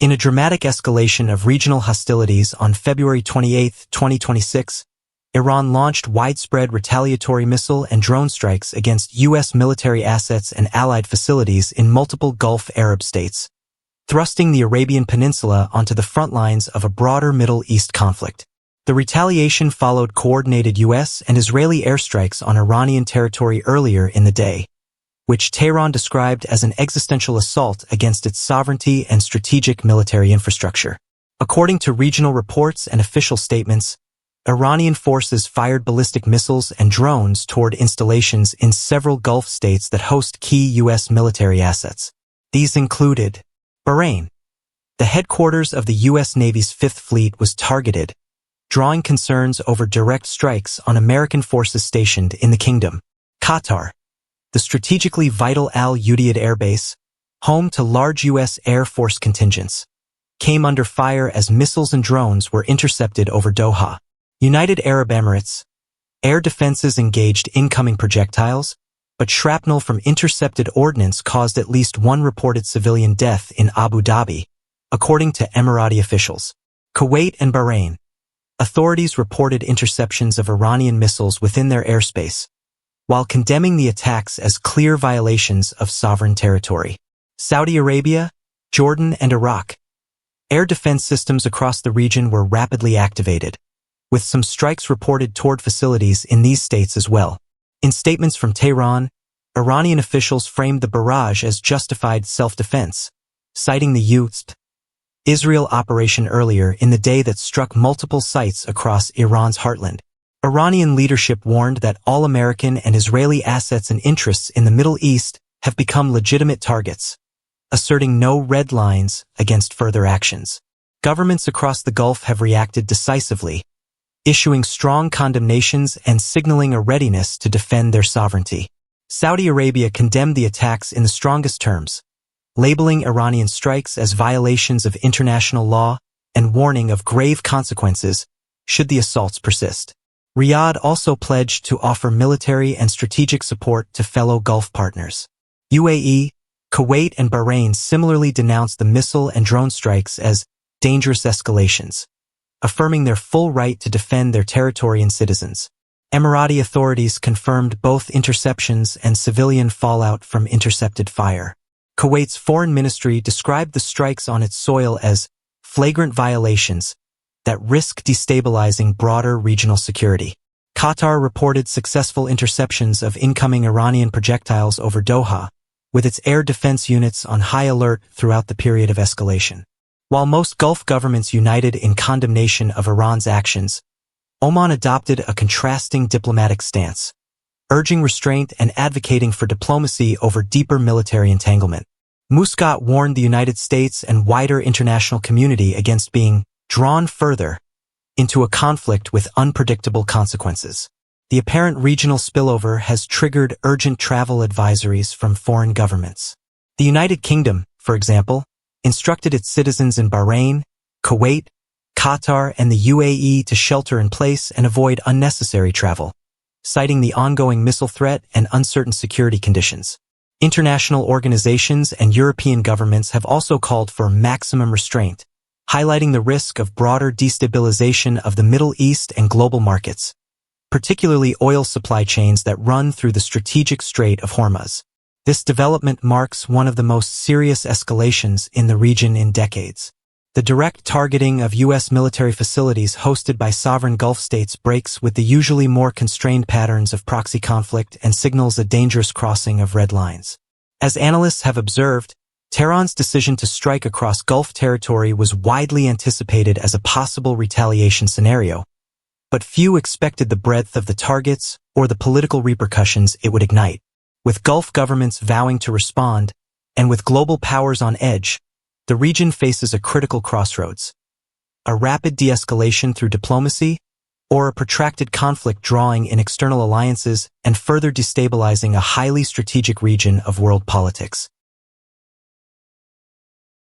In a dramatic escalation of regional hostilities on February 28, 2026, Iran launched widespread retaliatory missile and drone strikes against U.S. military assets and allied facilities in multiple Gulf Arab states, thrusting the Arabian Peninsula onto the front lines of a broader Middle East conflict. The retaliation followed coordinated U.S. and Israeli airstrikes on Iranian territory earlier in the day, which Tehran described as an existential assault against its sovereignty and strategic military infrastructure. According to regional reports and official statements, Iranian forces fired ballistic missiles and drones toward installations in several Gulf states that host key U.S. military assets. These included Bahrain. The headquarters of the U.S. Navy's Fifth Fleet was targeted, drawing concerns over direct strikes on American forces stationed in the kingdom. Qatar. The strategically vital Al Udeid Air Base, home to large U.S. Air Force contingents, came under fire as missiles and drones were intercepted over Doha. United Arab Emirates. Air defenses engaged incoming projectiles, but shrapnel from intercepted ordnance caused at least one reported civilian death in Abu Dhabi, according to Emirati officials. Kuwait and Bahrain. Authorities reported interceptions of Iranian missiles within their airspace, while condemning the attacks as clear violations of sovereign territory. Saudi Arabia, Jordan, and Iraq. Air defense systems across the region were rapidly activated, with some strikes reported toward facilities in these states as well. In statements from Tehran, Iranian officials framed the barrage as justified self-defense, citing the U.S. Israel operation earlier in the day that struck multiple sites across Iran's heartland. Iranian leadership warned that all American and Israeli assets and interests in the Middle East have become legitimate targets, asserting no red lines against further actions. Governments across the Gulf have reacted decisively, issuing strong condemnations and signaling a readiness to defend their sovereignty. Saudi Arabia condemned the attacks in the strongest terms, labeling Iranian strikes as violations of international law and warning of grave consequences should the assaults persist. Riyadh also pledged to offer military and strategic support to fellow Gulf partners. UAE, Kuwait, and Bahrain similarly denounced the missile and drone strikes as dangerous escalations, affirming their full right to defend their territory and citizens. Emirati authorities confirmed both interceptions and civilian fallout from intercepted fire. Kuwait's foreign ministry described the strikes on its soil as flagrant violations that risk destabilizing broader regional security. Qatar reported successful interceptions of incoming Iranian projectiles over Doha, with its air defense units on high alert throughout the period of escalation. While most Gulf governments united in condemnation of Iran's actions, Oman adopted a contrasting diplomatic stance, urging restraint and advocating for diplomacy over deeper military entanglement. Muscat warned the United States and wider international community against being drawn further into a conflict with unpredictable consequences. The apparent regional spillover has triggered urgent travel advisories from foreign governments. The United Kingdom, for example, instructed its citizens in Bahrain, Kuwait, Qatar, and the UAE to shelter in place and avoid unnecessary travel, citing the ongoing missile threat and uncertain security conditions. International organizations and European governments have also called for maximum restraint, highlighting the risk of broader destabilization of the Middle East and global markets, particularly oil supply chains that run through the strategic Strait of Hormuz. This development marks one of the most serious escalations in the region in decades. The direct targeting of U.S. military facilities hosted by sovereign Gulf states breaks with the usually more constrained patterns of proxy conflict and signals a dangerous crossing of red lines. As analysts have observed, Tehran's decision to strike across Gulf territory was widely anticipated as a possible retaliation scenario, but few expected the breadth of the targets or the political repercussions it would ignite. With Gulf governments vowing to respond, and with global powers on edge, the region faces a critical crossroads: a rapid de-escalation through diplomacy, or a protracted conflict drawing in external alliances and further destabilizing a highly strategic region of world politics.